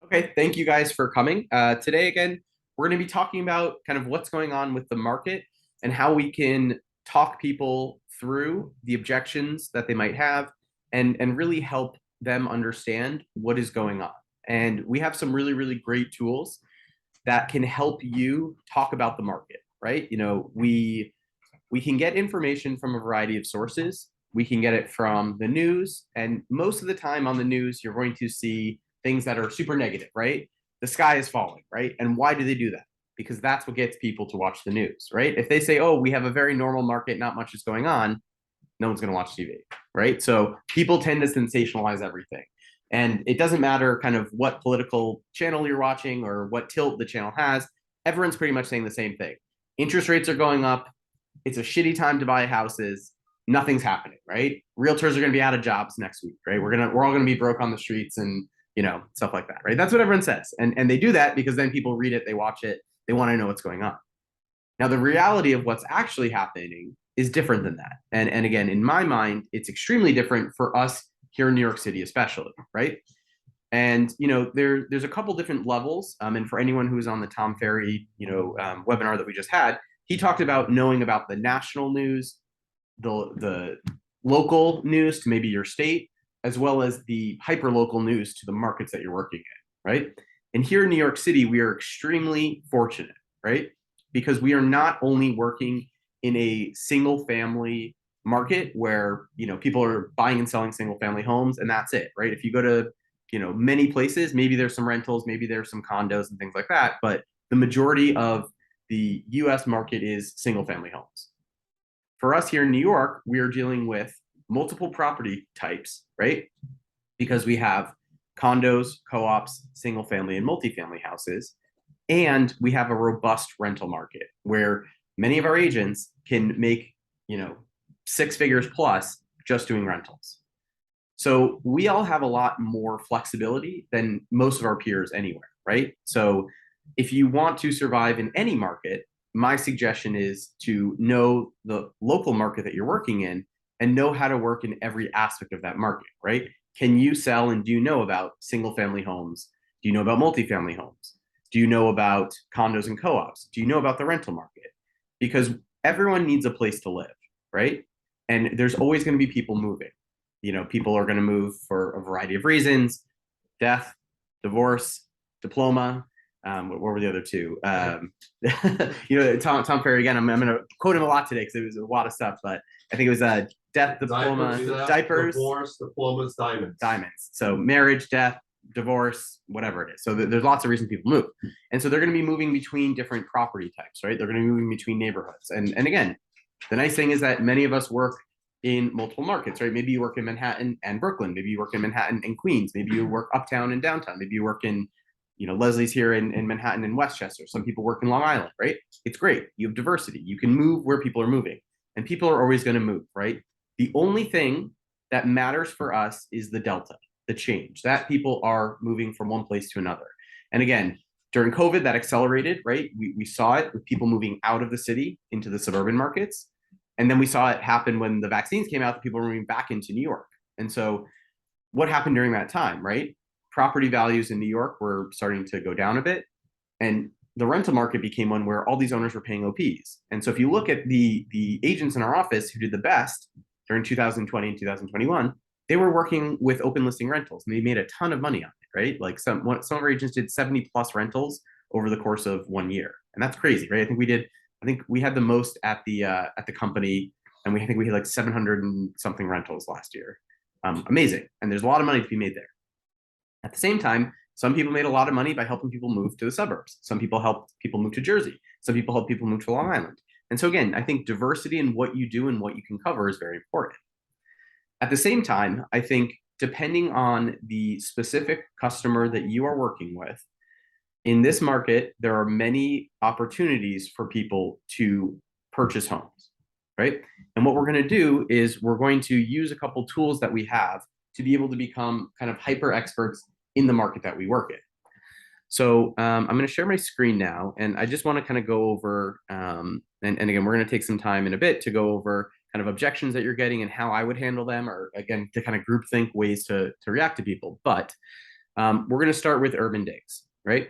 Okay, thank you guys for coming. Today, again, we're going to be talking about kind of what's going on with the market and how we can talk people through the objections that they might have and really help them understand what is going on. And we have some really, really great tools that can help you talk about the market, right? We can get information from a variety of sources. We can get it from the news, and most of the time on the news, you're going to see things that are super negative, right? The sky is falling, right? And why do they do that? Because that's what gets people to watch the news, right? If they say, oh, we have a very normal market, not much is going on, no one's going to watch TV, right? So people tend to sensationalize everything. And it doesn't matter kind of what political channel you're watching or what tilt the channel has, everyone's pretty much saying the same thing. Interest rates are going up. It's a shitty time to buy houses. Nothing's happening, right? Realtors are going to be out of jobs next week, right? We're all going to be broke on the streets and stuff like that, right? That's what everyone says, and they do that because then people read it, they watch it, they want to know what's going on. Now, the reality of what's actually happening is different than that, and again, in my mind, it's extremely different for us here in New York City, especially, right? And there's a couple different levels. And for anyone who's on the Tom Ferry webinar that we just had, he talked about knowing about the national news, the local news to maybe your state, as well as the hyper local news to the markets that you're working in, right? And here in New York City, we are extremely fortunate, right? Because we are not only working in a single family market where people are buying and selling single family homes and that's it, right? If you go to many places, maybe there's some rentals, maybe there's some condos and things like that, but the majority of the US market is single family homes. For us here in New York, we are dealing with multiple property types, right? Because we have condos, co-ops, single family and multifamily houses, and we have a robust rental market where many of our agents can make, six figures plus just doing rentals. So we all have a lot more flexibility than most of our peers anywhere, right? So if you want to survive in any market, my suggestion is to know the local market that you're working in and know how to work in every aspect of that market, right? Can you sell and do you know about single family homes? Do you know about multifamily homes? Do you know about condos and co-ops? Do you know about the rental market? Because everyone needs a place to live, right? And there's always going to be people moving. People are going to move for a variety of reasons: death, divorce, diploma. What were the other two? Tom Ferry again. I'm going to quote him a lot today because it was a lot of stuff, but I think it was death, diploma, diapers, divorce, diplomas, diamonds. Diamonds. So marriage, death, divorce, whatever it is. So there's lots of reasons people move, and so they're going to be moving between different property types, right? They're going to be moving between neighborhoods, and again, the nice thing is that many of us work in multiple markets, right? Maybe you work in Manhattan and Brooklyn. Maybe you work in Manhattan and Queens. Maybe you work uptown and downtown. Maybe you work in, Leslie's here in Manhattan and Westchester. Some people work in Long Island, right? It's great. You have diversity. You can move where people are moving, and people are always going to move, right? The only thing that matters for us is the delta, the change, that people are moving from one place to another. And again, during COVID, that accelerated, right? We saw it with people moving out of the city into the suburban markets. And then we saw it happen when the vaccines came out, that people were moving back into New York. And so what happened during that time, right? Property values in New York were starting to go down a bit. And the rental market became one where all these owners were paying OPs. And so if you look at the agents in our office who did the best during 2020 and 2021, they were working with open listing rentals and they made a ton of money on it, right? Like some of our agents did 70 plus rentals over the course of 1 year. And that's crazy, right? I think we had the most at the company, and I think we had like 700 and something rentals last year. Amazing. And there's a lot of money to be made there. At the same time, some people made a lot of money by helping people move to the suburbs. Some people helped people move to Jersey. Some people helped people move to Long Island. And so again, I think diversity in what you do and what you can cover is very important. At the same time, I think depending on the specific customer that you are working with, in this market, there are many opportunities for people to purchase homes, right? And what we're going to do is we're going to use a couple tools that we have to be able to become kind of hyper experts in the market that we work in. So I'm going to share my screen now, and I just want to kind of go over, and again, we're going to take some time in a bit to go over kind of objections that you're getting and how I would handle them, or again, to kind of group think ways to react to people. But We're going to start with Urban Digs, right?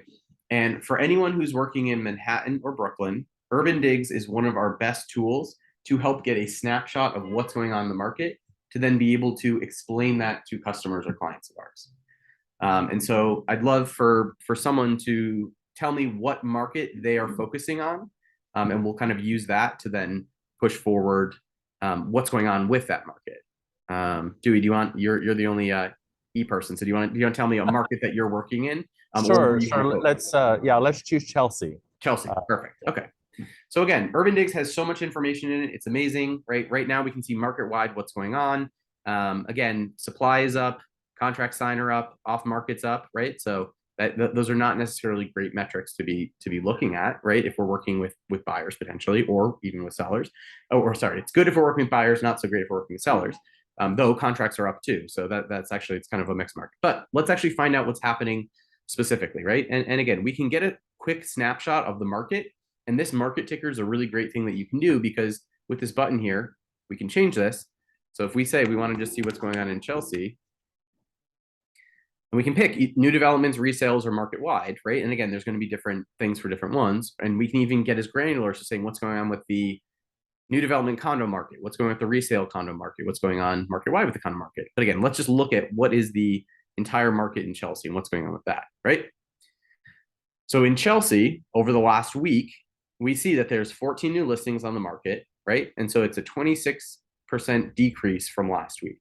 And for anyone who's working in Manhattan or Brooklyn, Urban Digs is one of our best tools to help get a snapshot of what's going on in the market to then be able to explain that to customers or clients of ours. And so I'd love for someone to tell me what market they are focusing on, and we'll kind of use that to then push forward what's going on with that market. Dewey, do you want? You're the only E person, so do you want to tell me a market that you're working in? Sure, sure. Let's choose Chelsea. Chelsea, perfect. Okay. So again, Urban Digs has so much information in it. It's amazing, right? Right now we can see market wide what's going on. Again, supply is up, contract sign are up, off market's up, right? So those are not necessarily great metrics to be looking at, right? If we're working with buyers potentially, or even with sellers. Or sorry, it's good if we're working with buyers, not so great if we're working with sellers. Though contracts are up too, so that's actually, it's kind of a mixed market. But let's actually find out what's happening specifically, right? And again, we can get a quick snapshot of the market, and this market ticker is a really great thing that you can do, because with this button here, we can change this. So if we say we want to just see what's going on in Chelsea, and we can pick new developments, resales, or market wide, right? And again, there's going to be different things for different ones. And we can even get as granular as saying what's going on with the new development condo market, what's going on with the resale condo market, what's going on market wide with the condo market. But again, let's just look at what is the entire market in Chelsea and what's going on with that, right? So in Chelsea, over the last week, we see that there's 14 new listings on the market, right? And so it's a 26% decrease from last week.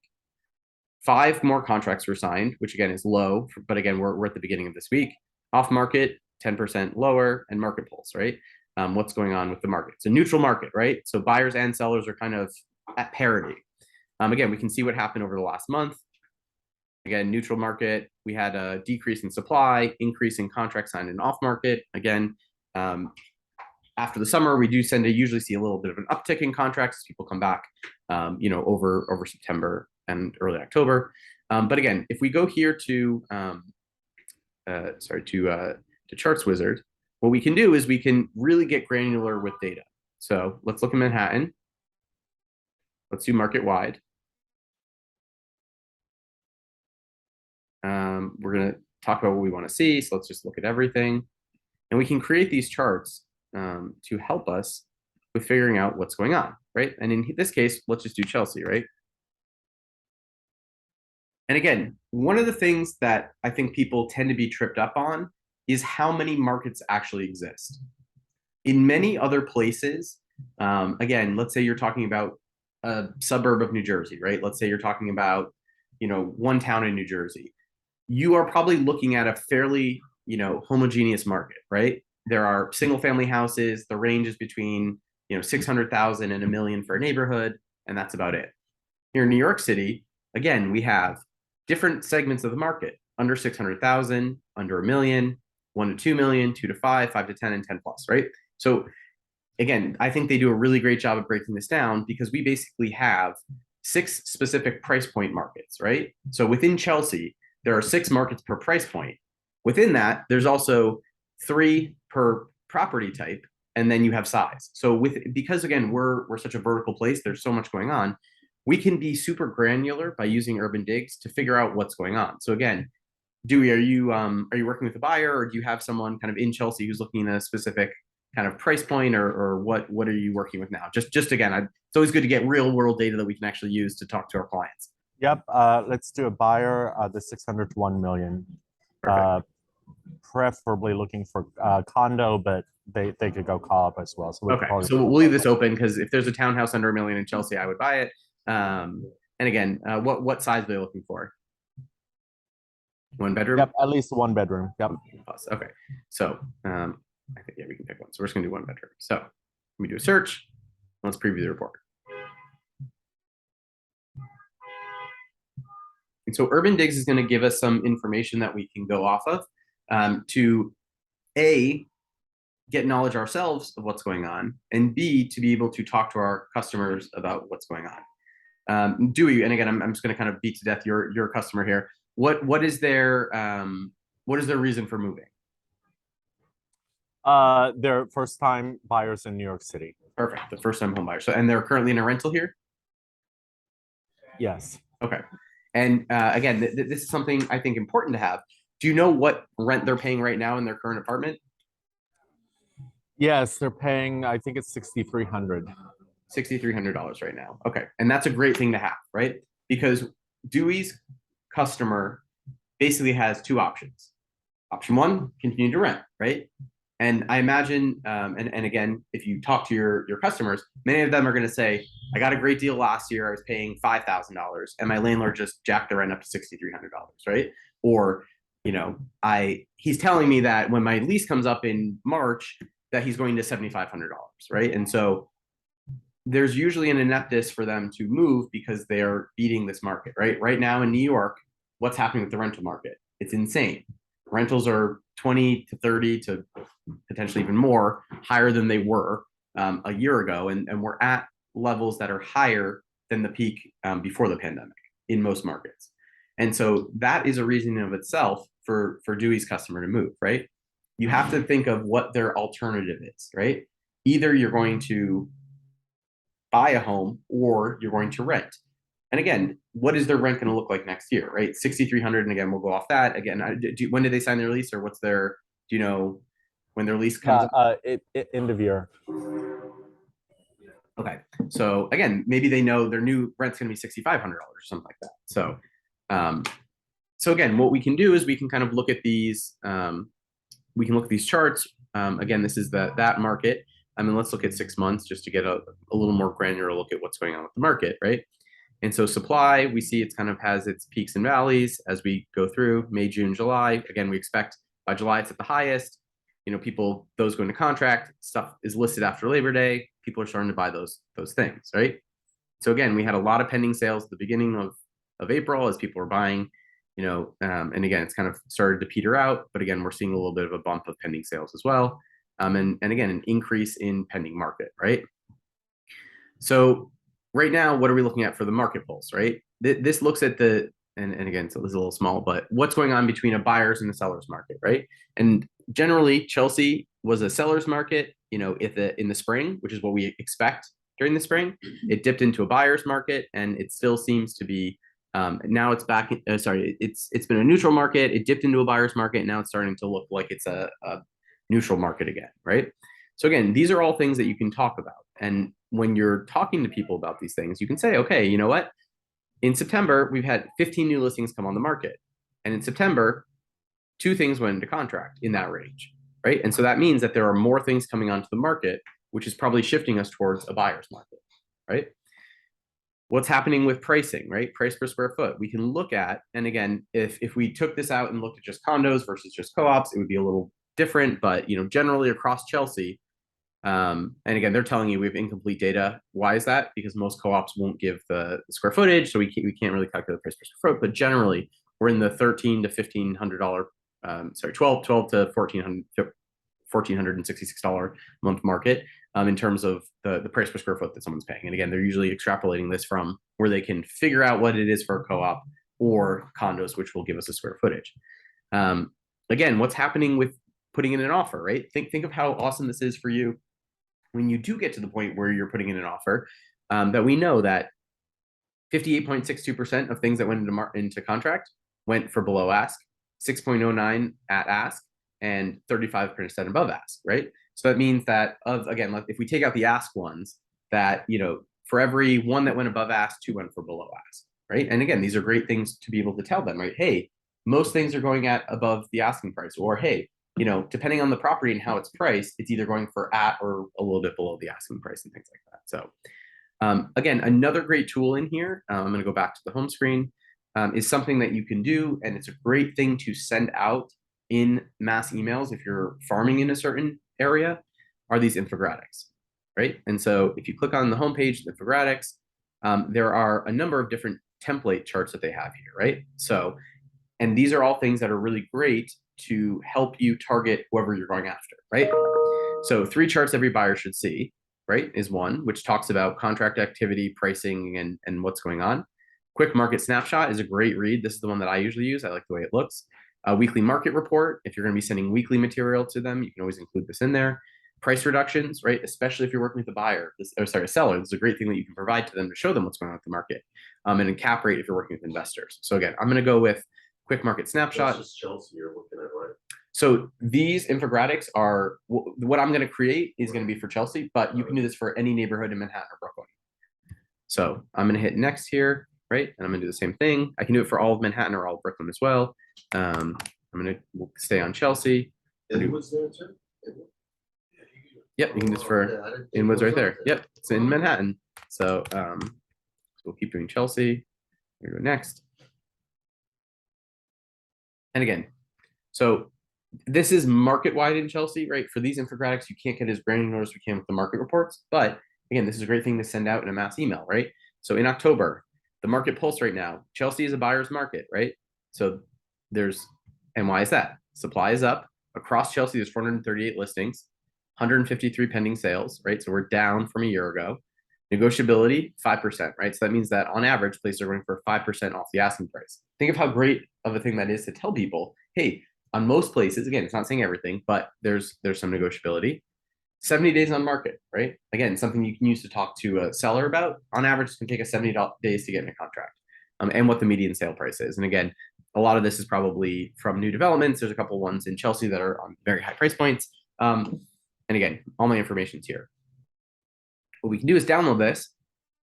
5 more contracts were signed, which again is low, but again, we're at the beginning of this week. Off market, 10% lower, and market pulse, right? What's going on with the market? It's a neutral market, right? So buyers and sellers are kind of at parity. Again, we can see what happened over the last month. Again, neutral market, we had a decrease in supply, increase in contract signed and off market. Again, after the summer, we do tend to usually see a little bit of an uptick in contracts as people come back, over September and early October. But again, if we go here to Charts Wizard, what we can do is we can really get granular with data. So let's look at Manhattan. Let's do market wide. We're going to talk about what we want to see. So let's just look at everything. And we can create these charts to help us with figuring out what's going on, right? And in this case, let's just do Chelsea, right? And again, one of the things that I think people tend to be tripped up on is how many markets actually exist. In many other places, again, let's say you're talking about a suburb of New Jersey, right? Let's say you're talking about, one town in New Jersey. You are probably looking at a fairly, homogeneous market, right? There are single family houses. The range is between, 600,000 and $1 million for a neighborhood, and that's about it. Here in New York City, again, we have different segments of the market: under 600,000, under $1 million, 1 to 2 million, 2 to 5, 5 to 10, and 10 plus, right? So again, I think they do a really great job of breaking this down, because we basically have 6 specific price point markets, right? So within Chelsea, there are 6 markets per price point. Within that, there's also 3 per property type, and then you have size. So because again, we're such a vertical place, there's so much going on, we can be super granular by using Urban Digs to figure out what's going on. So again, Dewey, are you working with a buyer, or do you have someone kind of in Chelsea who's looking at a specific kind of price point, or what are you working with now? Just again, it's always good to get real world data that we can actually use to talk to our clients. Yep. Let's do a buyer, the 600 to 1 million. Preferably looking for condo, but they could go co-op as well. So okay, so we'll leave this open, because if there's a townhouse under $1 million in Chelsea, I would buy it. And again, what size are they looking for? 1 bedroom? Yep, at least 1 bedroom. Yep. Plus. Okay, so I think we can pick one. So we're just gonna do 1 bedroom. So let me do a search. Let's preview the report. And so Urban Digs is going to give us some information that we can go off of to A, get knowledge ourselves of what's going on, and B, to be able to talk to our customers about what's going on. Dewey, and again, I'm just going to kind of beat to death your customer here. What is their reason for moving? They're first-time buyers in New York City. Perfect, the first-time home buyer. So, and they're currently in a rental here? Yes. Okay. And again, this is something I think important to have. Do you know what rent they're paying right now in their current apartment? Yes, they're paying. I think it's 6,300. $6,300 right now. Okay. And that's a great thing to have, right? Because Dewey's customer basically has two options. Option one, continue to rent, right? And I imagine, and again, if you talk to your customers, many of them are going to say, I got a great deal last year. I was paying $5,000 and my landlord just jacked the rent up to $6,300, right? Or, he's telling me that when my lease comes up in March, that he's going to $7,500, right? And so there's usually an ineptness for them to move because they are beating this market, right? Right now in New York, what's happening with the rental market? It's insane. Rentals are 20 to 30 to potentially even more higher than they were a year ago. And we're at levels that are higher than the peak before the pandemic in most markets. And so that is a reason in of itself for Dewey's customer to move, right? You have to think of what their alternative is, right? Either you're going to buy a home or you're going to rent. And again, what is their rent going to look like next year, right? 6,300. And again, we'll go off that. Again, when did they sign their lease or what's their, do you know when their lease comes up? End of year. Okay. So again, maybe they know their new rent's going to be $6,500 or something like that. So again, what we can do is we can kind of look at these, we can look at these charts. Again, this is that market. Let's look at 6 months just to get a little more granular look at what's going on with the market, right? And so supply, we see it kind of has its peaks and valleys as we go through May, June, July. Again, we expect by July it's at the highest. People, those going to contract, stuff is listed after Labor Day. People are starting to buy those things, right? So again, we had a lot of pending sales at the beginning of April as people were buying, and again, it's kind of started to peter out. But again, we're seeing a little bit of a bump of pending sales as well. And again, an increase in pending market, right? So right now, what are we looking at for the market pulse, right? This looks at and again, so this is a little small, but what's going on between a buyer's and a seller's market, right? And generally, Chelsea was a seller's market, in the spring, which is what we expect during the spring. It dipped into a buyer's market, and it still seems to be. Now it's back. It's been a neutral market. It dipped into a buyer's market, and now it's starting to look like it's a neutral market again, right? So again, these are all things that you can talk about. And when you're talking to people about these things, you can say, okay, you know what? In September, we've had 15 new listings come on the market. And in September, 2 things went into contract in that range, right? And so that means that there are more things coming onto the market, which is probably shifting us towards a buyer's market, right? What's happening with pricing, right? Price per square foot. We can look at, and again, if we took this out and looked at just condos versus just co-ops, it would be a little different, but generally across Chelsea, and again, they're telling you we have incomplete data. Why is that? Because most co-ops won't give the square footage, so we can't really calculate the price per square foot. But generally, we're in the $1,300 to $1,500, 12 to $1,466 a month market in terms of the price per square foot that someone's paying. And again, they're usually extrapolating this from where they can figure out what it is for a co-op or condos, which will give us a square footage. Again, what's happening with putting in an offer, right? Think of how awesome this is for you when you do get to the point where you're putting in an offer, that we know that 58.62% of things that went into contract went for below ask, 6.09 at ask, and 35% above ask, right? So that means that if we take out the ask ones, that, for every one that went above ask, 2 went for below ask, right? And again, these are great things to be able to tell them, right? Hey, most things are going at above the asking price, or hey, depending on the property and how it's priced, it's either going for at or a little bit below the asking price and things like that. So again, another great tool in here, I'm going to go back to the home screen, is something that you can do. And it's a great thing to send out in mass emails if you're farming in a certain area, are these infographics, right? And so if you click on the homepage, the infographics, there are a number of different template charts that they have here, right? So, and these are all things that are really great to help you target whoever you're going after, right? So 3 charts every buyer should see, right, is one, which talks about contract activity, pricing, and what's going on. Quick market snapshot is a great read. This is the one that I usually use. I like the way it looks. A weekly market report. If you're going to be sending weekly material to them, you can always include this in there. Price reductions, right? Especially if you're working with a seller. This is a great thing that you can provide to them to show them what's going on with the market. And a cap rate if you're working with investors. So again, I'm going to go with quick market snapshot. Just Chelsea or So these infographics are what I'm going to create is going to be for Chelsea, but you can do this for any neighborhood in Manhattan or Brooklyn. So I'm going to hit next here, right? And I'm going to do the same thing. I can do it for all of Manhattan or all of Brooklyn as well. I'm going to stay on Chelsea. Inwood's there too? Yep, you can do this for Inwood's right there. Yep, it's in Manhattan. So we'll keep doing Chelsea. Here we go next. And again, so this is market wide in Chelsea, right? For these infographics, you can't get as granular as we can with the market reports. But again, this is a great thing to send out in a mass email, right? So in October, the market pulse right now, Chelsea is a buyer's market, right? So and why is that? Supply is up. Across Chelsea, there's 438 listings, 153 pending sales, right? So we're down from a year ago. Negotiability, 5%, right? So that means that on average, places are going for 5% off the asking price. Think of how great of a thing that is to tell people, hey, on most places, again, it's not saying everything, but there's some negotiability. 70 days on market, right? Again, something you can use to talk to a seller about. On average, it's going to take us 70 days to get in a contract, and what the median sale price is. And again, a lot of this is probably from new developments. There's a couple ones in Chelsea that are on very high price points. And again, all my information's here. What we can do is download this.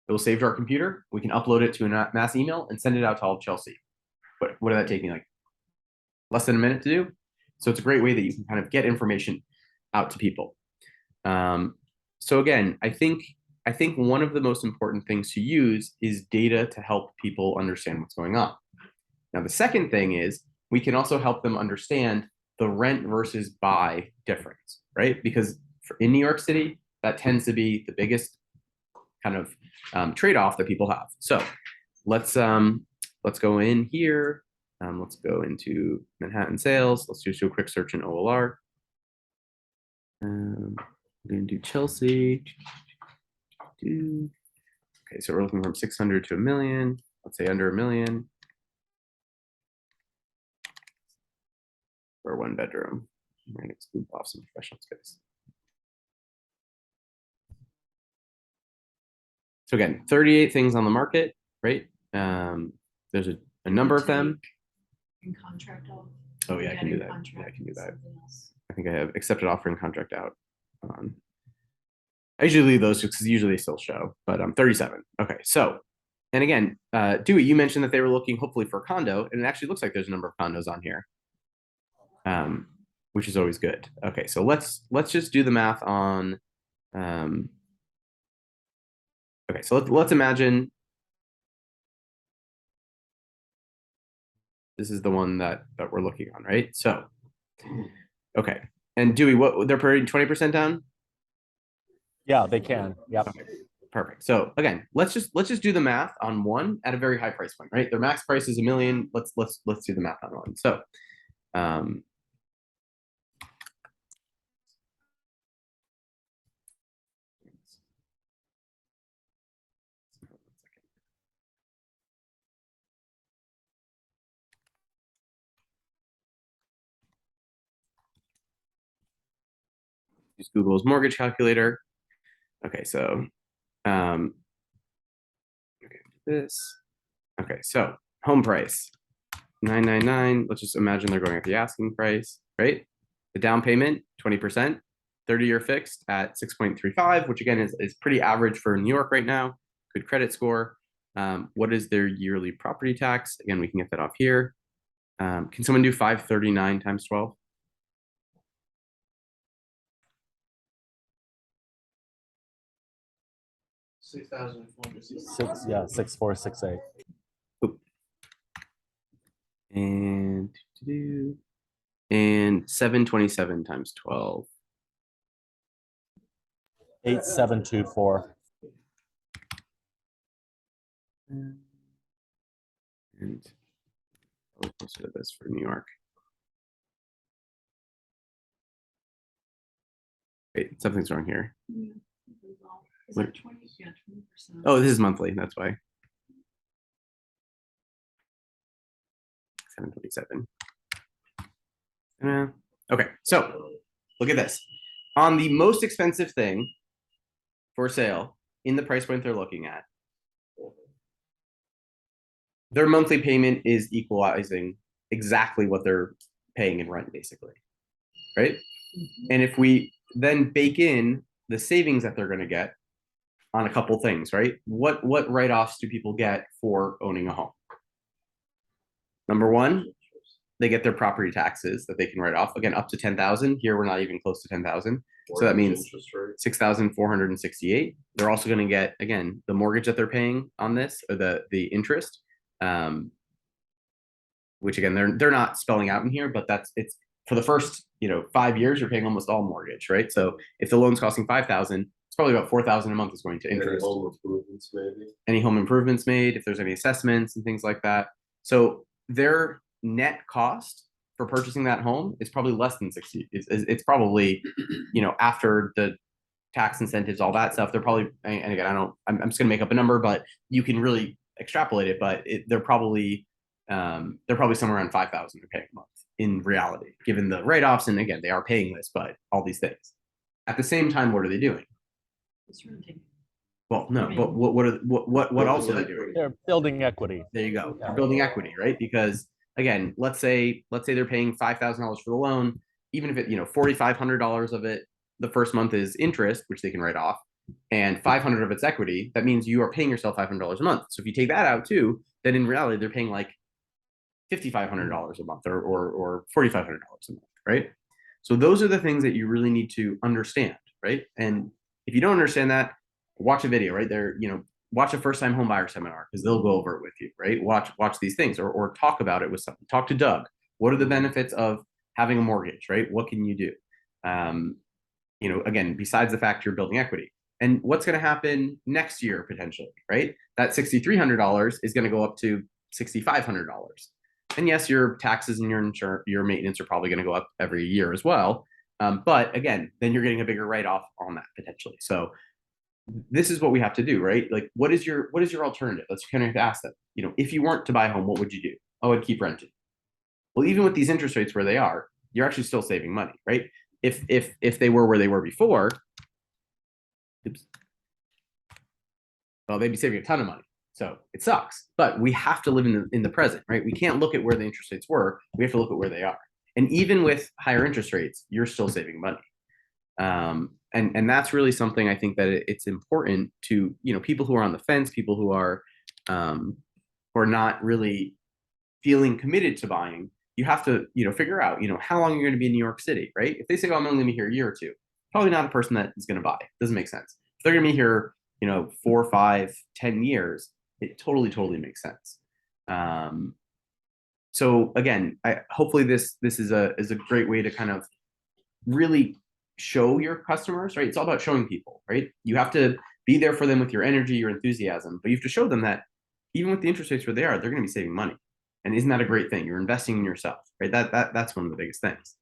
It will save to our computer. We can upload it to a mass email and send it out to all of Chelsea. What did that take me, like less than a minute to do? So it's a great way that you can kind of get information out to people. So again, I think one of the most important things to use is data to help people understand what's going on. Now, the second thing is we can also help them understand the rent versus buy difference, right? Because in New York City, that tends to be the biggest kind of trade-off that people have. So let's go in here. Let's go into Manhattan sales. Let's just do a quick search in OLR. We're going to do Chelsea. Okay, so we're looking from 600 to a million. Let's say under a million. For a one bedroom. I'm going to exclude off some professional space. So again, 38 things on the market, right? There's a number of them. In contract off. Oh yeah, I can do that. Yeah, I can do that. I think I have accepted offer and contract out. I usually leave those because usually they still show, but 37. Okay, so, and again, Dewey, you mentioned that they were looking hopefully for a condo, and it actually looks like there's a number of condos on here, which is always good. Okay, so let's just do the math on. Okay, so let's imagine this is the one that we're looking on, right? So, okay, and Dewey, what they're putting 20% down? Yeah, they can. Yep. Okay, perfect. So again, let's just do the math on one at a very high price point, right? Their max price is $1 million. Let's do the math on one. So, use Google's mortgage calculator. Okay, so okay, this. Okay, so home price 999. Let's just imagine they're going at the asking price, right? The down payment 20%, 30-year fixed at 6.35, which again is pretty average for New York right now. Good credit score. What is their yearly property tax? Again, we can get that off here. Can someone do 539 times 12? Six, yeah, 6468. And 727 times 12. 8724. And I'll consider this for New York. Wait, something's wrong here. Is that 20? Yeah, 20%. Oh, this is monthly. That's why. 727. Okay, so look at this. On the most expensive thing for sale in the price point they're looking at, their monthly payment is equalizing exactly what they're paying in rent, basically, right? And if we then bake in the savings that they're going to get on a couple things, right? What write-offs do people get for owning a home? Number one, they get their property taxes that they can write off. Again, up to 10,000. Here we're not even close to 10,000. So that means 6,468. They're also going to get, again, the mortgage that they're paying on this, or the interest, which again they're not spelling out in here, but it's for the first 5 years you're paying almost all mortgage, right? So if the loan's costing 5,000, it's probably about 4,000 a month is going to interest. Any home improvements, maybe. Any home improvements made, if there's any assessments and things like that. So their net cost for purchasing that home is probably less than 60. It's probably, after the tax incentives, all that stuff, they're probably, and again, I'm just gonna make up a number, but you can really extrapolate it, but they're probably somewhere around 5,000 they're paying a month in reality, given the write-offs. And again, they are paying this, but all these things. At the same time, what are they doing? It's renting. Well, no, but what else are they doing? They're building equity. There you go. They're building equity, right? Because again, let's say they're paying $5,000 for the loan, even if it, $4,500 of it, the first month is interest, which they can write off, and 500 of it's equity. That means you are paying yourself $500 a month. So if you take that out too, then in reality they're paying like $5,500 a month or $4,500 a month, right? So those are the things that you really need to understand, right? And if you don't understand that, watch a video, right? Watch a first-time home buyer seminar, because they'll go over it with you, right? Watch these things, or talk about it with someone. Talk to Doug. What are the benefits of having a mortgage, right? What can you do? Again, besides the fact you're building equity, and what's going to happen next year potentially, right? That $6,300 is going to go up to $6,500. And yes, your taxes and your maintenance are probably going to go up every year as well. But again, then you're getting a bigger write-off on that potentially. So this is what we have to do, right? Like, what is your alternative? Let's kind of have to ask them. If you weren't to buy a home, what would you do? Oh, I'd keep renting. Well, even with these interest rates where they are, you're actually still saving money, right? If they were where they were before, well, they'd be saving a ton of money. So it sucks, but we have to live in the present, right? We can't look at where the interest rates were. We have to look at where they are. And even with higher interest rates, you're still saving money. And that's really something I think that it's important to, people who are on the fence, people who are not really feeling committed to buying. You have to, figure out, how long you're going to be in New York City, right? If they say, oh, I'm only going to be here a year or two, probably not a person that is going to buy. Doesn't make sense. If they're going to be here, 4, 5, 10 years, it totally makes sense. So again, hopefully this is a great way to kind of really show your customers, right? It's all about showing people, right? You have to be there for them with your energy, your enthusiasm, but you have to show them that even with the interest rates where they are, they're going to be saving money. And isn't that a great thing? You're investing in yourself, right? That's one of the biggest things.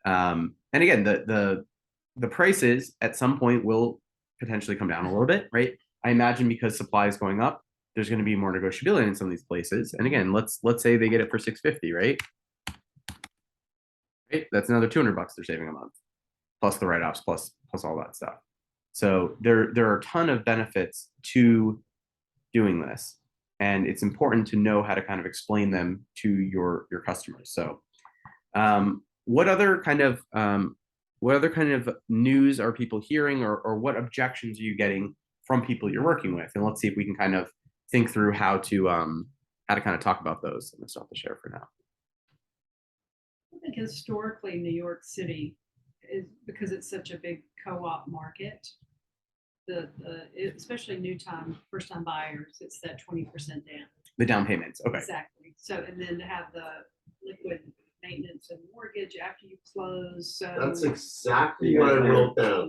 And again, the prices at some point will potentially come down a little bit, right? I imagine because supply is going up, there's going to be more negotiability in some of these places. And again, let's say they get it for $650, right? Right? That's another $200 they're saving a month, plus the write-offs, plus all that stuff. So there are a ton of benefits to doing this, and it's important to know how to kind of explain them to your customers. So what other kind of news are people hearing, or what objections are you getting from people you're working with? And let's see if we can kind of think through how to kind of talk about those. I'm gonna stop the share for now. I think historically New York City is, because it's such a big co-op market, especially first time buyers, it's that 20% down. The down payments, okay. Exactly. So, and then to have the liquid maintenance and mortgage after you close. So That's exactly what I wrote down.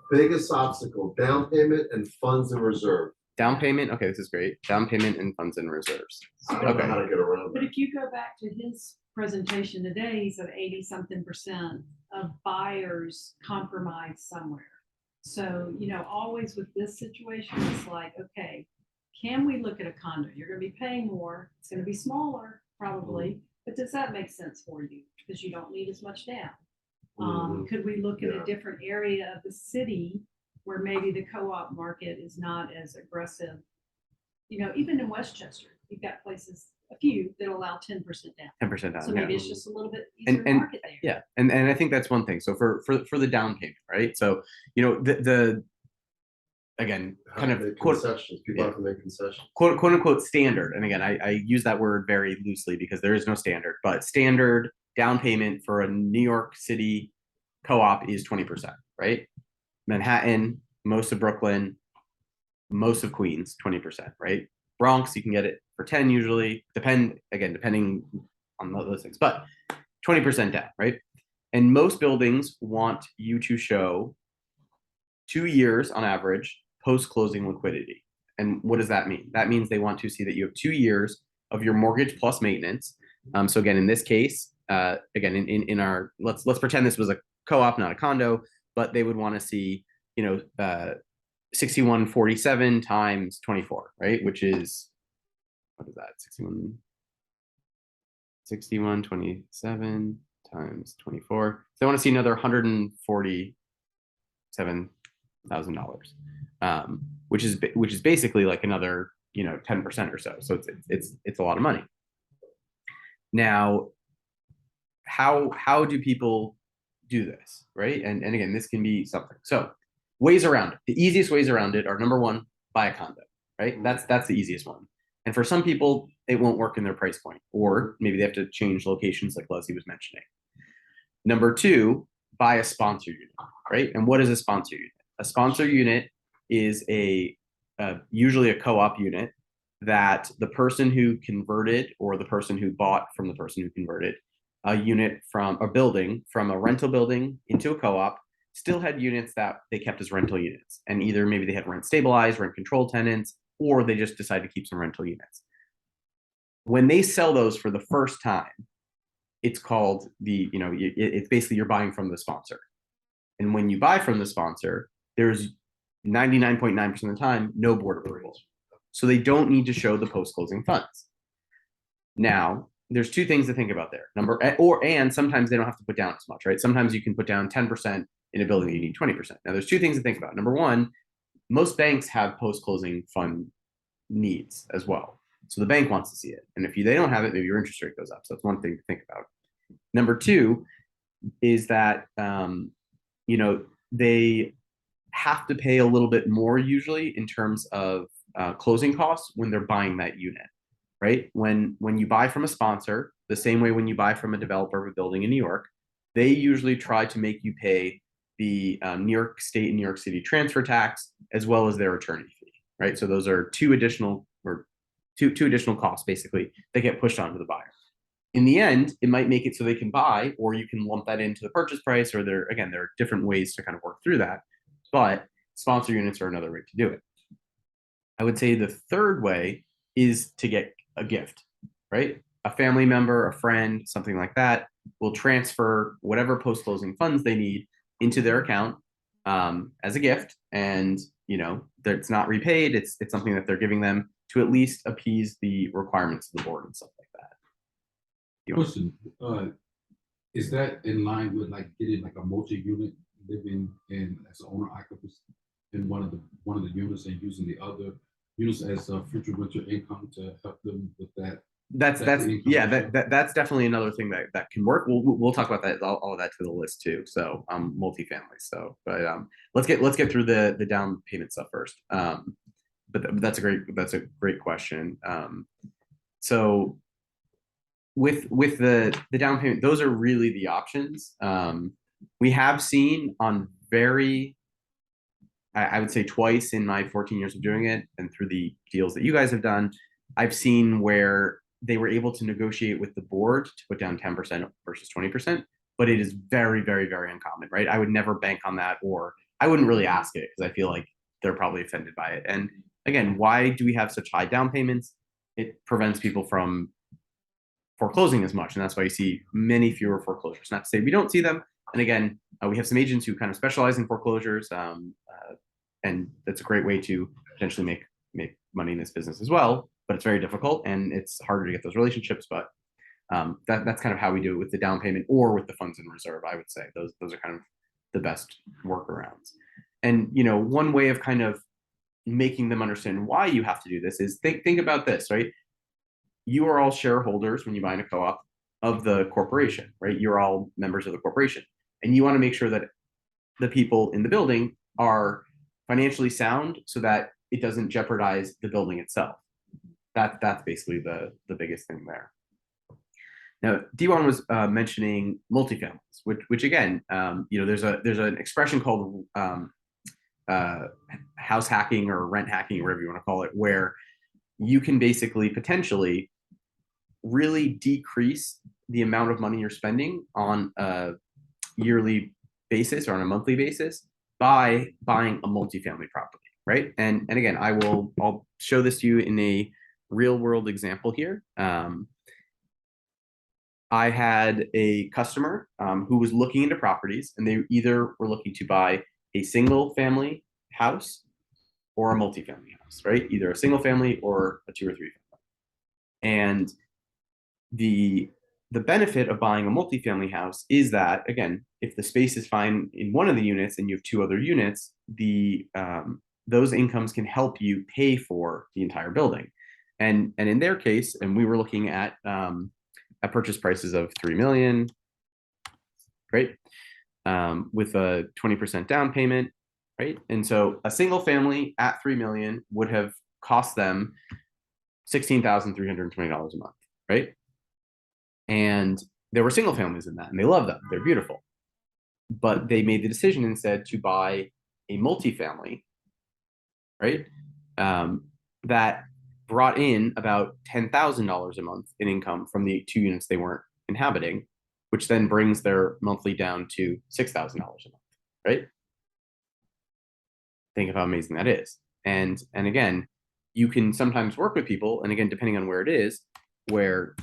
Biggest obstacle: down payment and funds in reserve. Down payment, okay, this is great. Down payment and funds and reserves. I don't know how to get around But that. if you go back to his presentation today, he said 80-something% of buyers compromise somewhere. So, always with this situation, it's like, okay, can we look at a condo? You're going to be paying more. It's going to be smaller, probably. But does that make sense for you? Because you don't need as much down. Could we look at a different area of the city where maybe the co-op market is not as aggressive? Even in Westchester, you've got places a few that allow 10% down. 10% down. So Yeah. maybe it's just a little bit easier to And market there. yeah, and I think that's one thing. So for the down payment, right? So the again, Have kind to of make quote, concessions. People have to make concessions. quote unquote standard. And again, I use that word very loosely because there is no standard, but standard down payment for a New York City co-op is 20%, right? Manhattan, most of Brooklyn, most of Queens, 20%, right? Bronx, you can get it for 10 usually, depending on those things, but 20% down, right? And most buildings want you to show 2 years on average post-closing liquidity. And what does that mean? That means they want to see that you have 2 years of your mortgage plus maintenance. So again, in this case, again, in our let's pretend this was a co-op, not a condo, but they would want to see 6147 times 24, right? Which is, what is that? 6127 times 24. So they want to see another $147,000, which is basically like another 10% or so. So it's a lot of money. Now, how do people do this, right? And again, this can be something. So ways around it. The easiest ways around it are, number one, buy a condo, right? That's the easiest one. And for some people, it won't work in their price point, or maybe they have to change locations like Leslie was mentioning. Number two, buy a sponsor unit, right? And what is a sponsor unit? A sponsor unit is usually a co-op unit that the person who converted or the person who bought from the person who converted a unit from a building, from a rental building into a co-op, still had units that they kept as rental units. And either maybe they had rent stabilized, rent controlled tenants, or they just decided to keep some rental units. When they sell those for the first time, it's called it's basically you're buying from the sponsor. And when you buy from the sponsor, there's 99.9% of the time no board approval. So they don't need to show the post-closing funds. Now, there's two things to think about there. And sometimes they don't have to put down as much, right? Sometimes you can put down 10% in a building, you need 20%. Now, there's two things to think about. Number one, most banks have post-closing fund needs as well. So the bank wants to see it. And if they don't have it, maybe your interest rate goes up. So that's one thing to think about. Number two is that, they have to pay a little bit more usually in terms of closing costs when they're buying that unit, right? When you buy from a sponsor, the same way when you buy from a developer of a building in New York, they usually try to make you pay the New York State and New York City transfer tax as well as their attorney fee, right? So those are two additional costs basically that get pushed onto the buyer. In the end, it might make it so they can buy, or you can lump that into the purchase price, or there are different ways to kind of work through that. But sponsor units are another way to do it. I would say the third way is to get a gift, right? A family member, a friend, something like that will transfer whatever post-closing funds they need into their account as a gift. And, it's not repaid. It's something that they're giving them to at least appease the requirements of the board and stuff like that. Question, is that in line with like getting like a multi-unit living in as owner occupants in one of the units and using the other units as a future rental income to help them with that? That's definitely another thing that can work. We'll talk about that, all of that to the list too. So multifamily. So, but let's get through the down payment stuff first. But that's a great question. So with the down payment, those are really the options. We have seen on I would say twice in my 14 years of doing it, and through the deals that you guys have done, I've seen where they were able to negotiate with the board to put down 10% versus 20%, but it is very, very, very uncommon, right? I would never bank on that, or I wouldn't really ask it because I feel like they're probably offended by it. And again, why do we have such high down payments? It prevents people from foreclosing as much, and that's why you see many fewer foreclosures. Not to say we don't see them, and again, we have some agents who kind of specialize in foreclosures, and that's a great way to potentially make money in this business as well. But it's very difficult, and it's harder to get those relationships. But that's kind of how we do it with the down payment or with the funds in reserve. I would say those are kind of the best workarounds. And one way of kind of making them understand why you have to do this is think about this, right? you are all shareholders when you buy in a co-op of the corporation, right? You're all members of the corporation, and you want to make sure that the people in the building are financially sound so that it doesn't jeopardize the building itself. That's basically the biggest thing there. Now, D1 was mentioning multifamilies, which again, there's an expression called house hacking or rent hacking, or whatever you want to call it, where you can basically potentially really decrease the amount of money you're spending on a yearly basis or on a monthly basis by buying a multifamily property, right? And again, I'll show this to you in a real world example here. I had a customer who was looking into properties, and they either were looking to buy a single family house or a multifamily house, right? Either a single family or a 2 or 3 family. And the benefit of buying a multifamily house is that, again, if the space is fine in one of the units and you have 2 other units, those incomes can help you pay for the entire building. And in their case, and we were looking at purchase prices of $3 million, right? With a 20% down payment, right? And so a single family at $3 million would have cost them $16,320 a month, right? And there were single families in that, and they love them. They're beautiful. But they made the decision instead to buy a multifamily, right? That brought in about $10,000 a month in income from the 2 units they weren't inhabiting, which then brings their monthly down to $6,000 a month, right? Think of how amazing that is. And again, you can sometimes work with people, and again, depending on where it is, where,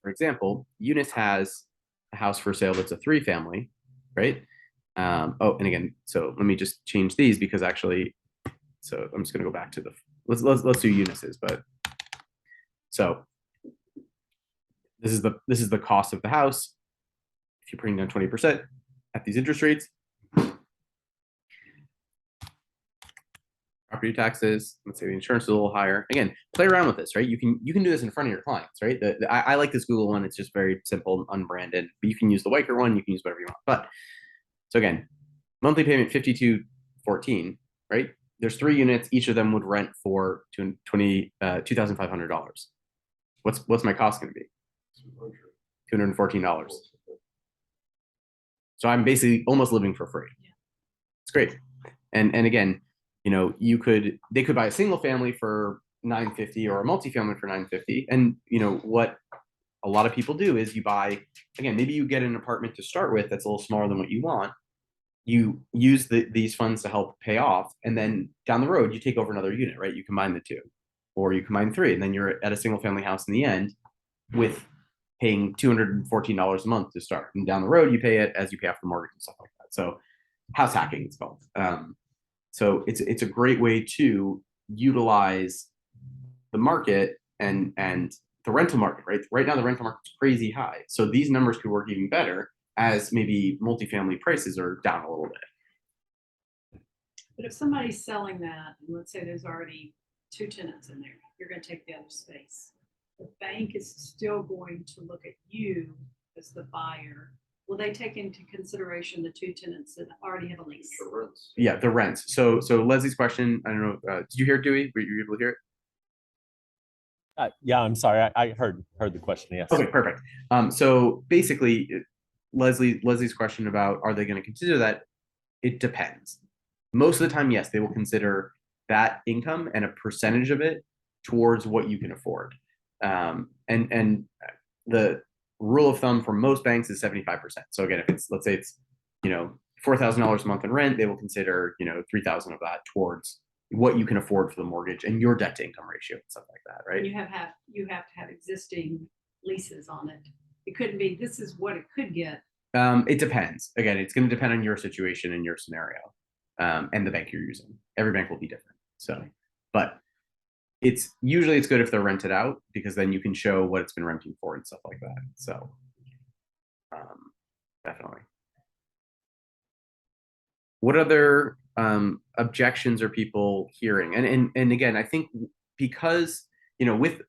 for example, Eunice has a house for sale that's a 3 family, right? Oh, and again, so let me just change these because actually, so I'm just going to go back to the, let's do Eunice's, but so this is the cost of the house. If you bring down 20% at these interest rates, property taxes, let's say the insurance is a little higher. Again, play around with this, right? You can do this in front of your clients, right? I like this Google one. It's just very simple and unbranded, but you can use the Weicker one. You can use whatever you want. But so again, monthly payment $52.14, right? There's 3 units. Each of them would rent for $2,500. What's my cost going to be? $214. So I'm basically almost living for free. It's great. And again, they could buy a single family for $950 or a multifamily for $950. And what a lot of people do is you buy, again, maybe you get an apartment to start with that's a little smaller than what you want. You use these funds to help pay off, and then down the road you take over another unit, right? You combine the 2, or you combine 3, and then you're at a single family house in the end with paying $214 a month to start, and down the road you pay it as you pay off the mortgage and stuff like that. So house hacking, it's called. So it's a great way to utilize the market and the rental market, right? Right now the rental market's crazy high, so these numbers could work even better as maybe multifamily prices are down a little bit. But if somebody's selling that, and let's say there's already 2 tenants in there, you're going to take the other space. The bank is still going to look at you as the buyer. Will they take into consideration the 2 tenants that already have a lease? Yeah, the rents. So Leslie's question, I don't know, did you hear it, Dewey? Were you able to hear it? Yeah, I'm sorry. I heard the question. Yes. Okay, perfect. So basically, Leslie's question about are they going to consider that? It depends. Most of the time, yes, they will consider that income and a percentage of it towards what you can afford. And the rule of thumb for most banks is 75%. So again, if it's, let's say it's $4,000 a month in rent, they will consider $3,000 of that towards what you can afford for the mortgage and your debt to income ratio and stuff like that, right? And you have to have existing leases on it. It couldn't be, this is what it could get. It depends. Again, it's going to depend on your situation and your scenario, and the bank you're using. Every bank will be different. So, but it's good if they're rented out, because then you can show what it's been renting for and stuff like that. So, definitely. What other objections are people hearing? And again, I think because with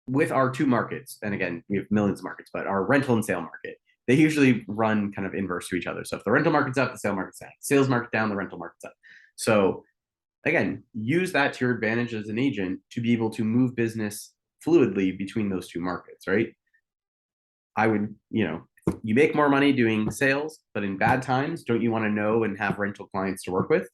with our two markets, and again, we have millions of markets, but our rental and sale market, they usually run kind of inverse to each other. So if the rental market's up, the sale market's down. Sales market down, the rental market's up. So again, use that to your advantage as an agent to be able to move business fluidly between those two markets, right? I would, you make more money doing sales, but in bad times, don't you want to know and have rental clients to work with?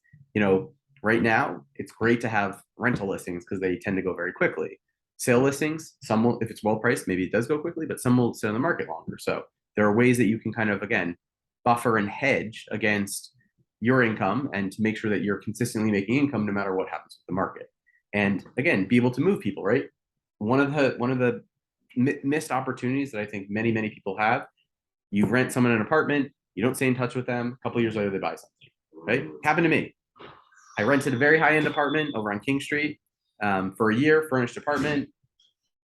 Right now, it's great to have rental listings because they tend to go very quickly. Sale listings, some will, if it's well priced, maybe it does go quickly, but some will sit on the market longer. So there are ways that you can kind of, again, buffer and hedge against your income and to make sure that you're consistently making income no matter what happens with the market. And again, be able to move people, right? One of the missed opportunities that I think many people have, you rent someone an apartment, you don't stay in touch with them, a couple of years later they buy something, right? Happened to me. I rented a very high-end apartment over on King Street for a year, furnished apartment.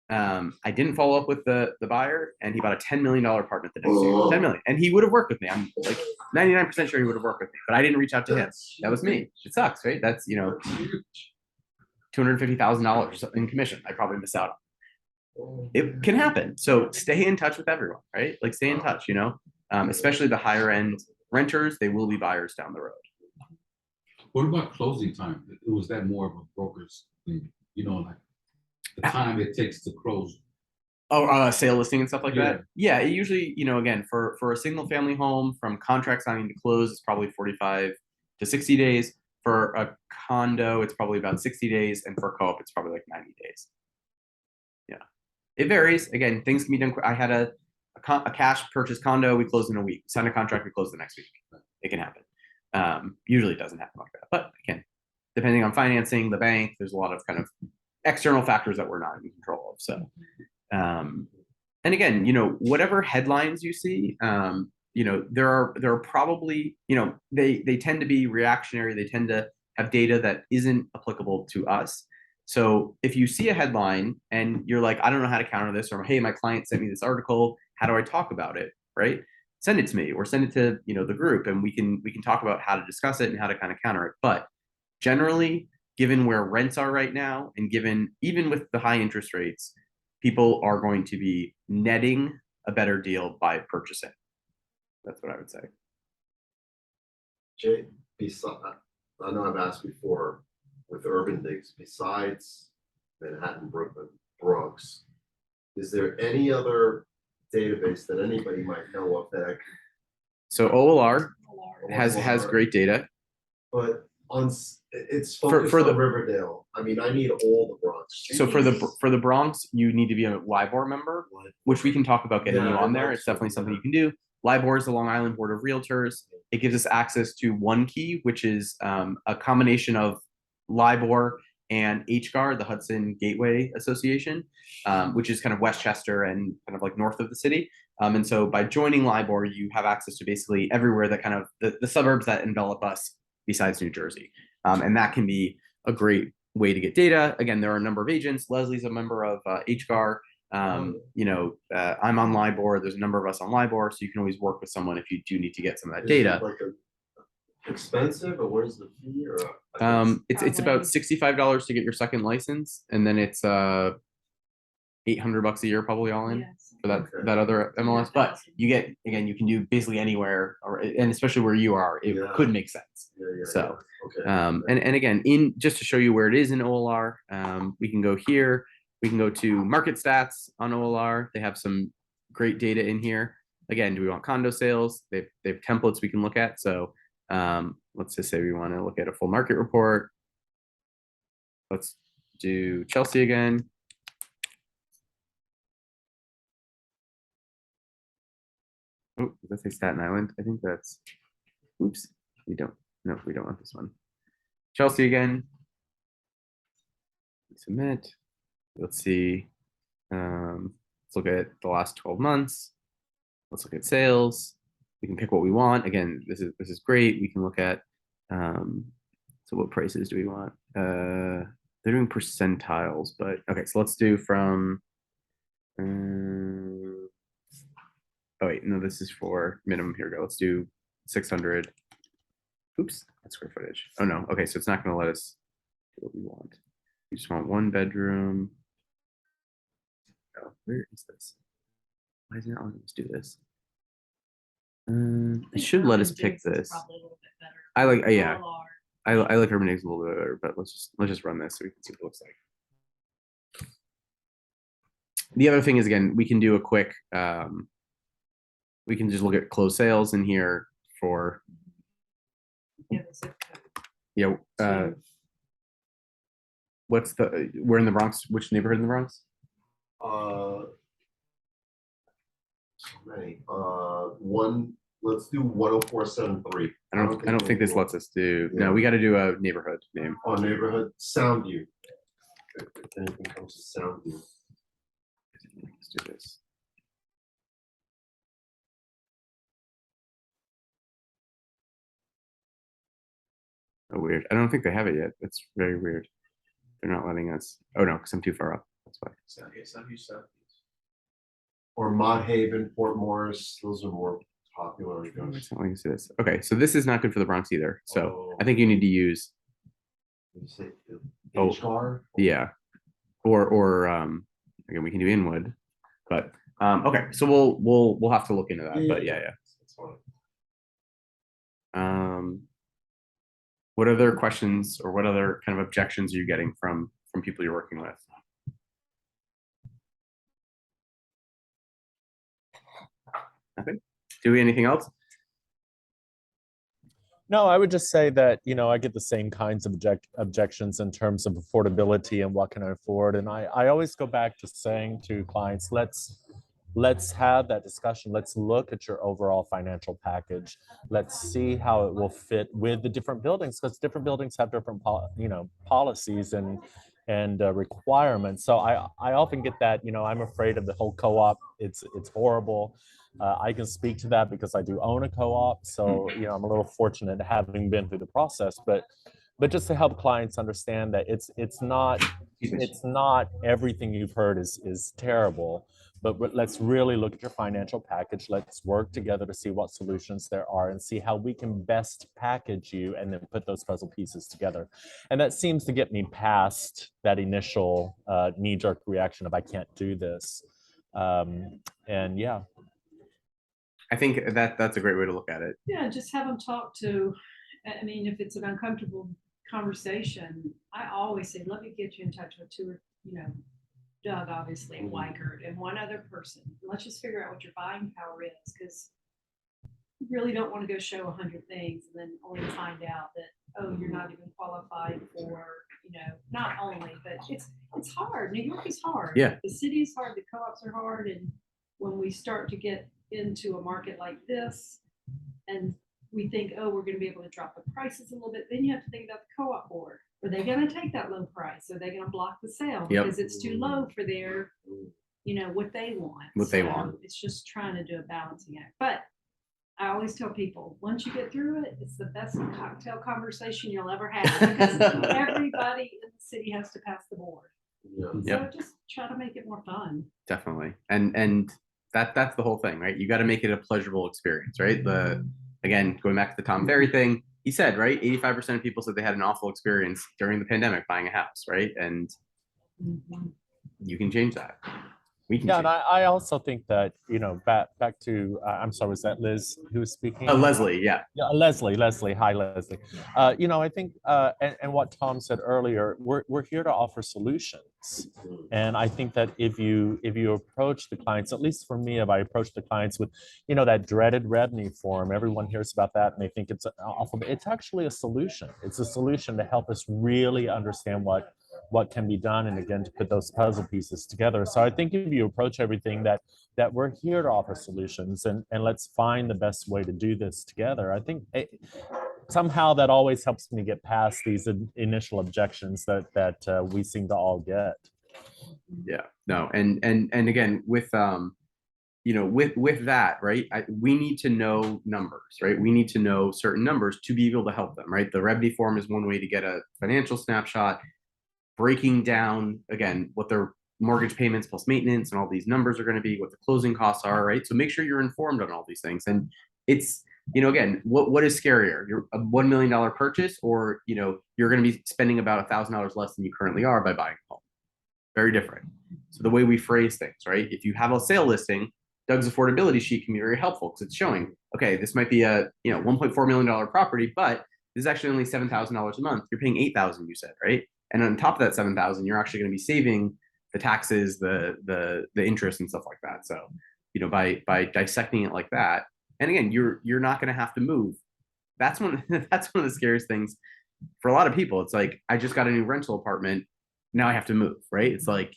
I didn't follow up with the buyer, and he bought a $10 million apartment the next year. 10 million. And he would have worked with me. I'm like 99% sure he would have worked with me, but I didn't reach out to him. That was me. It sucks, right? That's, $250,000 in commission I probably missed out on. It can happen. So stay in touch with everyone, right? Like stay in touch, especially the higher end renters, they will be buyers down the road. What about closing time? Was that more of a broker's thing? Like the time it takes to close? Oh, sale listing and stuff like Yeah. that. Yeah, it usually, again, for a single family home from contract signing to close, it's probably 45 to 60 days. For a condo, it's probably about 60 days, and for a co-op, it's probably like 90 days. Yeah, it varies. Again, things can be done quick. I had a cash purchase condo. We closed in a week. Signed a contract. We closed the next week. It can happen. Usually it doesn't happen like that, but again, depending on financing, the bank, there's a lot of kind of external factors that we're not in control of. So, and again, whatever headlines you see, there are probably, they tend to be reactionary. They tend to have data that isn't applicable to us. So if you see a headline and you're like, I don't know how to counter this, or hey, my client sent me this article, how do I talk about it? Right? Send it to me or send it to, the group, and we can talk about how to discuss it and how to kind of counter it. But generally, given where rents are right now, and given even with the high interest rates, people are going to be netting a better deal by purchasing. That's what I would say. Jay, I know I've asked before with urban things, besides Manhattan, Brooklyn, Bronx, is there any other database that anybody might know of that So OLR has great data. but it's focused on Riverdale. I mean, I need all the Bronx. So for the Bronx, you need to be a LIBOR member, which we can talk about getting you on there. It's definitely something you can do. LIBOR is the Long Island Board of Realtors. It gives us access to one key, which is a combination of LIBOR and HGAR, the Hudson Gateway Association, which is kind of Westchester and kind of like north of the city. And so by joining LIBOR, you have access to basically everywhere that kind of the suburbs that envelop us besides New Jersey. And that can be a great way to get data. Again, there are a number of agents. Leslie's a member of HGAR. I'm on LIBOR. There's a number of us on LIBOR, so you can always work with someone if you do need to get some of that data. Like expensive, or where's the fee? Or it's about $65 to get your second license, and then it's $800 a year probably all in for that other MLS. But you get, again, you can do basically anywhere, and especially where you are, it could make sense. So okay. And again, just to show you where it is in OLR, we can go here. We can go to market stats on OLR. They have some great data in here. Again, do we want condo sales? They have templates we can look at. So let's just say we want to look at a full market report. Let's do Chelsea again. Oh, does that say Staten Island? I think that's, oops, we don't want this one. Chelsea again. Submit. Let's see. Let's look at the last 12 months. Let's look at sales. We can pick what we want. Again, this is great. We can look at, so what prices do we want? They're doing percentiles, but okay, so let's do from, oh wait, no, this is for minimum. Here we go. Let's do 600. Oops, that's square footage. Oh no, okay, so it's not gonna let us do what we want. We just want one bedroom. go. Where is this? Why is it not letting us do this? It should let us pick this. I like, yeah, I like Urban Digs a little bit better, but let's just run this so we can see what it looks like. The other thing is, again, we can do a quick, we can just look at closed sales in here for, yeah, what's the, we're in the Bronx, which neighborhood in the Bronx? So many, let's do 10473. I don't think this lets us do, no, we got to do a neighborhood name. Oh, neighborhood, Soundview. If anything comes to Soundview. Let's do this. Oh, weird. I don't think they have it yet. That's very weird. They're not letting us. Oh no, because I'm too far up. That's why. Or Mott Haven, Port Morris, those are more popular. It's not letting us do this. Okay, so this is not good for the Bronx either. So Oh. I think you need to use, You say Oh. HR? yeah, or again, we can do Inwood, but okay, so we'll have to look into that. But yeah. That's fine. What other questions or what other kind of objections are you getting from people you're working with? Nothing? Do we anything else? No, I would just say that, I get the same kinds of objections in terms of affordability and what can I afford. And I always go back to saying to clients, let's have that discussion. Let's look at your overall financial package. Let's see how it will fit with the different buildings, because different buildings have different policies and requirements. So I often get that, I'm afraid of the whole co-op. It's horrible. I can speak to that because I do own a co-op. So, I'm a little fortunate having been through the process, but just to help clients understand that it's not everything you've heard is terrible, but let's really look at your financial package. Let's work together to see what solutions there are and see how we can best package you and then put those puzzle pieces together. And that seems to get me past that initial knee-jerk reaction of I can't do this. And yeah. I think that's a great way to look at it. Yeah, just have them talk to, I mean, if it's an uncomfortable conversation, I always say, let me get you in touch with two or, Doug, obviously, and Weigert, and one other person. Let's just figure out what your buying power is, because you really don't want to go show 100 things and then only find out that, oh, you're not even qualified for, not only, but it's hard. New York is hard. Yeah. The city is hard, the co-ops are hard, and when we start to get into a market like this, and we think, oh, we're going to be able to drop the prices a little bit, then you have to think about the co-op board. Are they going to take that low price? Are they going to block the sale because it's too low for their, what they want? They want. It's just trying to do a balancing act. But I always tell people, once you get through it, it's the best cocktail conversation you'll ever have, because everybody in the city has to pass the board. Yeah. So just try to make it more fun. Definitely. And that's the whole thing, right? You got to make it a pleasurable experience, right? Again, going back to the Tom Ferry thing, he said, right, 85% of people said they had an awful experience during the pandemic buying a house, right? And you can change that. We can. Yeah, and I also think that, back to, I'm sorry, was that Liz who was speaking? Leslie, yeah. Yeah, Leslie, hi, Leslie. I think, and what Tom said earlier, we're here to offer solutions. And I think that if you approach the clients, at least for me, if I approach the clients with, that dreaded revenue form, everyone hears about that and they think it's awful, but it's actually a solution. It's a solution to help us really understand what can be done, and again, to put those puzzle pieces together. So I think if you approach everything that we're here to offer solutions, and let's find the best way to do this together, I think somehow that always helps me get past these initial objections that we seem to all get. Yeah, no, and again, with with that, right, we need to know numbers, right? We need to know certain numbers to be able to help them, right? The revenue form is one way to get a financial snapshot, breaking down, again, what their mortgage payments plus maintenance and all these numbers are going to be, what the closing costs are, right? So make sure you're informed on all these things. And it's, again, what is scarier? You're a $1 million purchase, or, you're going to be spending about $1,000 less than you currently are by buying a home. very different. So the way we phrase things, right? If you have a sale listing, Doug's affordability sheet can be very helpful because it's showing, okay, this might be a $1.4 million property, but this is actually only $7,000 a month. You're paying $8,000, you said, right? And on top of that $7,000, you're actually going to be saving the taxes, the interest, and stuff like that. So, by dissecting it like that, and again, you're not going to have to move. That's one of the scariest things for a lot of people. It's like, I just got a new rental apartment, now I have to move, right? It's like,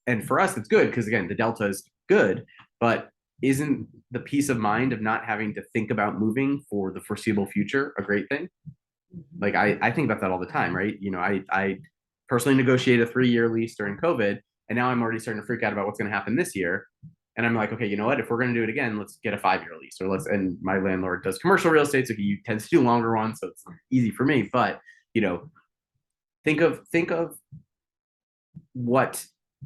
and for us, it's good because again, the delta is good, but isn't the peace of mind of not having to think about moving for the foreseeable future a great thing? Like I think about that all the time, right? I personally negotiated a 3-year lease during COVID, and now I'm already starting to freak out about what's going to happen this year. And I'm like, okay, you know what? If we're going to do it again, let's get a 5-year lease, and my landlord does commercial real estate, so he tends to do longer ones, so it's easy for me. But think of what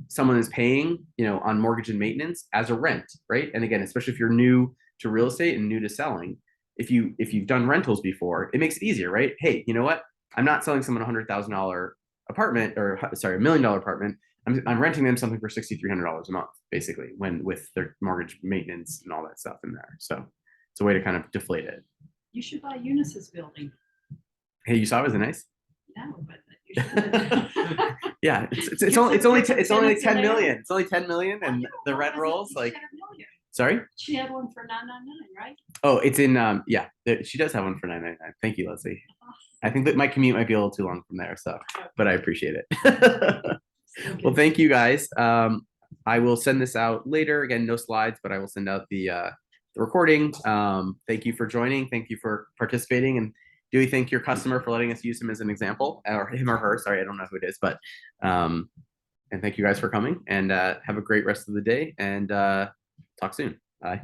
someone is paying, on mortgage and maintenance as a rent, right? And again, especially if you're new to real estate and new to selling, if you've done rentals before, it makes it easier, right? Hey, you know what? I'm not selling someone $100,000 apartment, or sorry, $1 million apartment. I'm renting them something for $6,300 a month, basically, with their mortgage maintenance and all that stuff in there. So it's a way to kind of deflate it. You should buy Eunice's building. Hey, you saw it? Was it nice? No, but you should. Yeah, it's only like 10 million. It's only 10 million, and the rent rolls like. Sorry. She had one for $999, right? Oh, it's in yeah. She does have one for $999. Thank you, Leslie. I think that my commute might be a little too long from there, so but I appreciate it. Well, thank you guys. I will send this out later. Again, no slides, but I will send out the recording. Thank you for joining. Thank you for participating. And do we thank your customer for letting us use him as an example, or him or her? Sorry, I don't know who it is, but and thank you guys for coming, and have a great rest of the day, and talk soon. Bye.